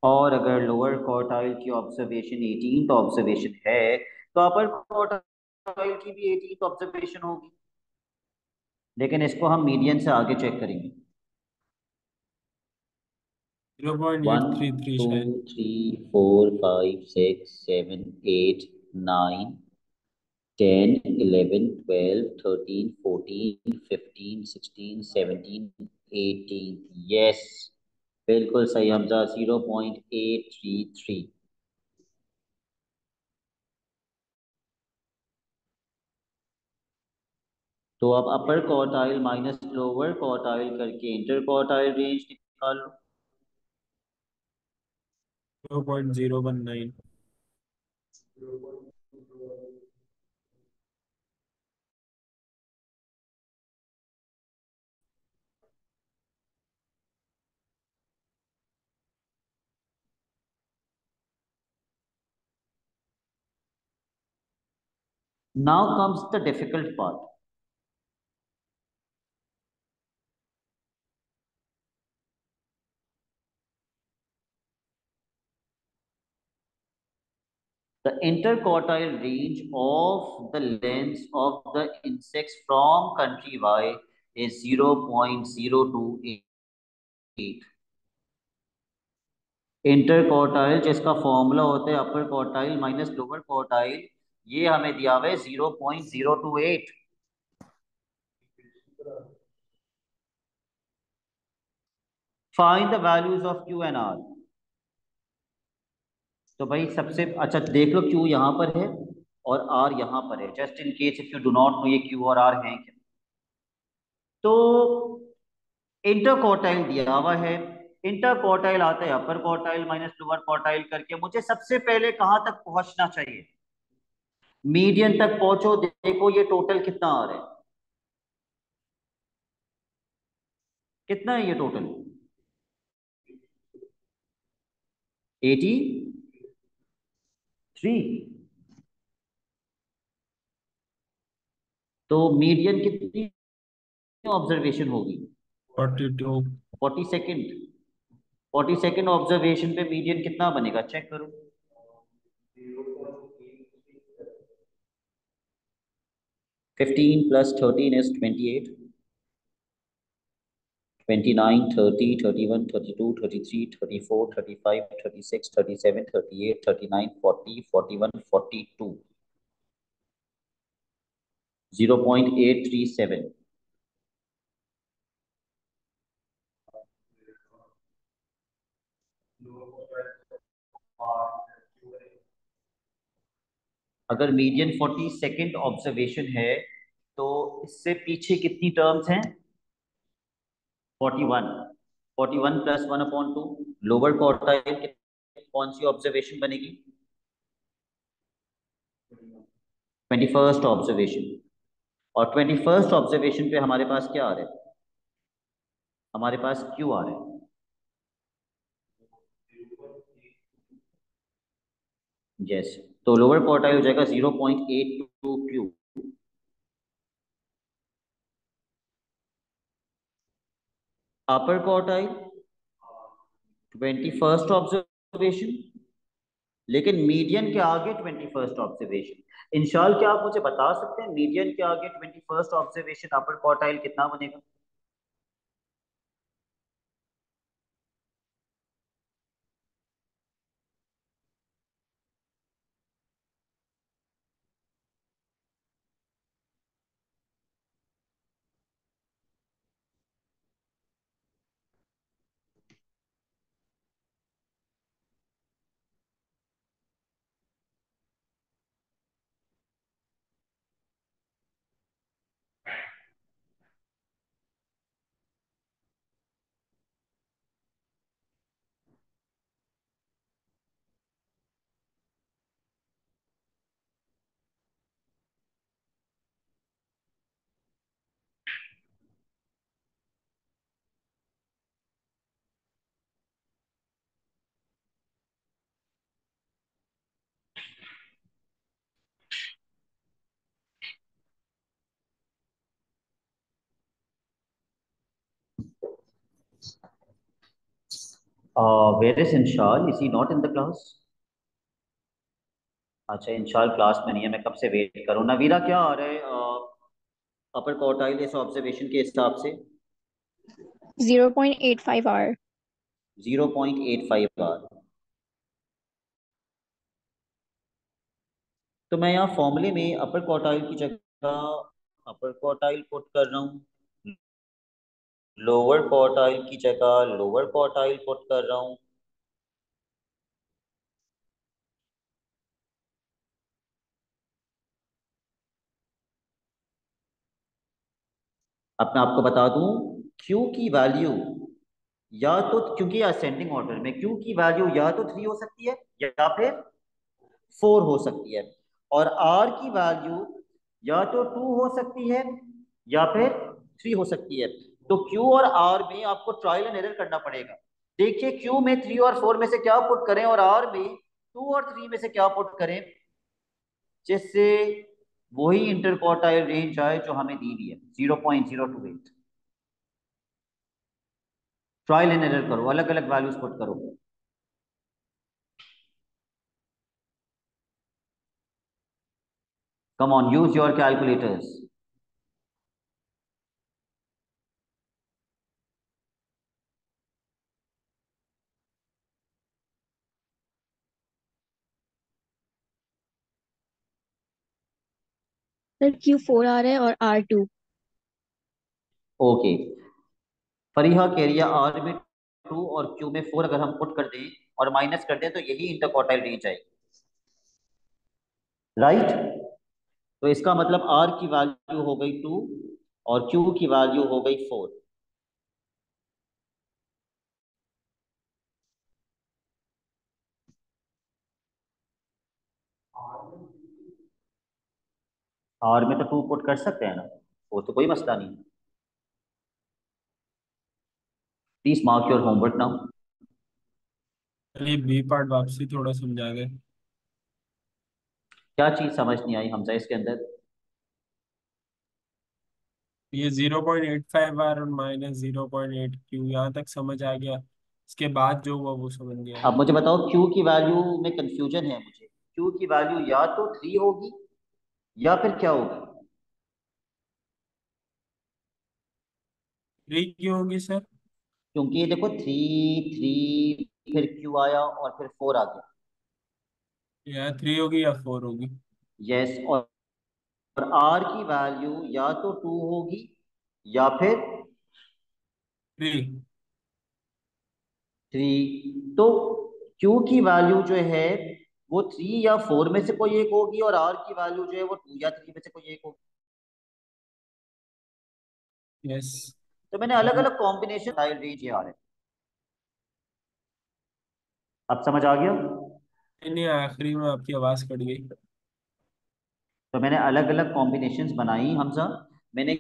और अगर लोअर क्वार्टाइल की ऑब्जर्वेशन 18 ऑब्जर्वेशन है, तो अपर क्वार्टाइल की भी 18 ऑब्जर्वेशन होगी, लेकिन इसको हम मीडियन से आगे चेक करेंगे। Zero point one, eight three three two, शायद। 3, 4, 5, 6, 7, 8, 9, 10, 11, 12, 13, 14, 15, 16, 17, 18। यस, बिल्कुल सही हमजा, 0.833। तो अब अपर क्वार्टाइल माइनस लोअर क्वार्टाइल करके इंटर क्वार्टाइल रेंज निकालो। 0.019। Now comes the difficult part. The interquartile range of the length of the insects from country Y is 0.028. Inter quartile जिसका formula होता है upper quartile minus lower quartile, ये हमें दिया हुआ है 0.028। Find the values of Q and R. तो भाई सबसे अच्छा देख लो, क्यू यहाँ पर है और आर यहाँ पर है, just in case if you do not know ये क्यू और आर हैं क्या। तो इंटर क्वार्टाइल दिया हुआ है, इंटर क्वार्टाइल आता है upper quartile minus lower quartile करके। मुझे सबसे पहले कहां तक पहुंचना चाहिए? मीडियन तक पहुंचो, देखो ये टोटल कितना आ रहा है, कितना है ये टोटल? 83। तो मीडियन कितनी ऑब्जर्वेशन होगी? 42। 42nd। 42nd ऑब्जर्वेशन पे मीडियन कितना बनेगा, चेक करो। 15 + 13 is 28। 29, 30, 31, 32, 33, 34, 35, 36, 37, 38, 39, 40, 41, 42। 0.837। अगर मीडियन 42nd ऑब्जर्वेशन है तो इससे पीछे कितनी टर्म्स हैं? 41। 41 + 1/2। लोअर क्वार्टाइल कौन सी ऑब्जर्वेशन बनेगी? 21st observation. और 21st ऑब्जर्वेशन पे हमारे पास क्या आ रहा है? हमारे पास क्यू आ रहा है। यस, तो लोअर क्वार्टाइल हो जाएगा 0.82 क्यू। अपर क्वार्टाइल 21st ऑब्जर्वेशन, लेकिन मीडियन के आगे 21st ऑब्जर्वेशन। इंशाल क्या आप मुझे बता सकते हैं मीडियन के आगे 21st ऑब्जर्वेशन अपर क्वार्टाइल कितना बनेगा? Where is Inshal, is he not in the class? अच्छा, इंशाल क्लास में नहीं है, मैं कब से वेट करूँ। नवीरा क्या आ रहा है अपर क्वार्टाइल इस ऑब्जर्वेशन के हिसाब से? 0.85 hour. 0.85 बार। तो मैं यहाँ फॉर्मूले में अपर क्वार्टाइल की जगह अपर क्वार्टाइल पुट कर रहा हूँ, लोअर क्वार्टाइल की जगह लोअर क्वार्टाइल पुट कर रहा हूँ। अब मैं आपको बता दूं, क्यू की वैल्यू या तो, क्योंकि असेंडिंग ऑर्डर में, क्यू की वैल्यू या तो 3 हो सकती है या फिर 4 हो सकती है, और आर की वैल्यू या तो 2 हो सकती है या फिर 3 हो सकती है। तो क्यू और आर में आपको ट्रायल एंड एरर करना पड़ेगा। देखिए क्यू में 3 और 4 में से क्या पुट करें और आर में 2 और 3 में से क्या पुट करें, जिससे वही इंटरक्वार्टाइल रेंज आए जो हमें दी हुई है 0.028। ट्रायल एंड एरर करो, अलग अलग वैल्यूज पुट करो। Come on, use your calculators. Sir Q4 आ रहा है और R2। ओके, फरीहा कह रही है आर में 2 और क्यू में 4 अगर हम पुट कर दें और माइनस कर दें तो यही इंटरक्वार्टाइल रेंज आएगी, राइट। तो इसका मतलब आर की वैल्यू हो गई 2 और क्यू की वैल्यू हो गई 4। आर में तो 2 पुट कर सकते हैं ना, वो तो कोई मसला नहीं। Please mark your homework now. चलिए बी पार्ट वापसी थोड़ा समझा दे। क्या चीज समझ नहीं आई हमजा इसके अंदर? ये 0.85 और -0.8 Q यहाँ तक समझ आ गया। इसके बाद जो हुआ वो समझ नहीं आया। अब मुझे बताओ, क्यू की वैल्यू में कंफ्यूजन है मुझे। क्यू की वैल्यू या तो 3 होगी या फिर क्या होगी? 3 क्यों होगी सर? क्योंकि ये देखो 3 3 फिर क्यू आया और फिर 4 आ गया। या 3 होगी या 4 होगी। यस, और आर की वैल्यू या तो 2 होगी या फिर 3। 3। तो क्यू की वैल्यू जो है वो 3 या 4 में से कोई एक होगी और आर की वैल्यू जो है वो 2 या 3 में से कोई एक होगी। यस। तो मैंने अलग अलग कॉम्बिनेशन रेंज ये आ रहे हैं। अब समझ आ गया? नहीं, आखिरी में आपकी आवाज कट गई। तो मैंने अलग अलग कॉम्बिनेशंस बनाई हमजा। मैंने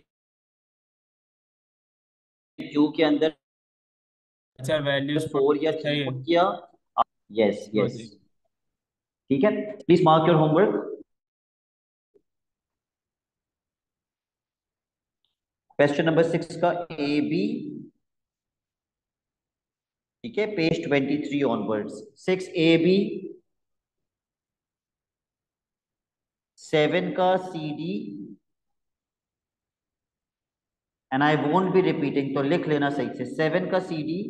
क्यू के अंदर अच्छा, वैल्यूज 4 या 3 सही है। पुट किया। यस समझ यस, गई। ठीक है। Please mark your homework. Question number 6 का ए बी, ठीक है, पेज 23 ऑनवर्ड्स। 6 AB, 7 का CD, and I won't be repeating, तो लिख लेना सही से। 7 का CD,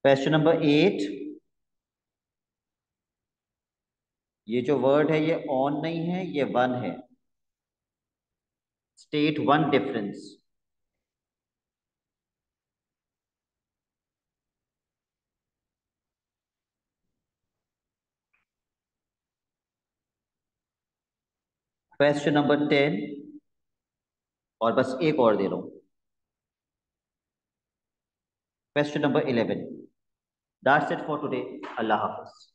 क्वेश्चन नंबर 8, ये जो वर्ड है ये ऑन नहीं है, ये वन है। State one difference. Question number 10, और बस एक और दे रहा हूं, question number 11। That's it for today. Allah Hafiz.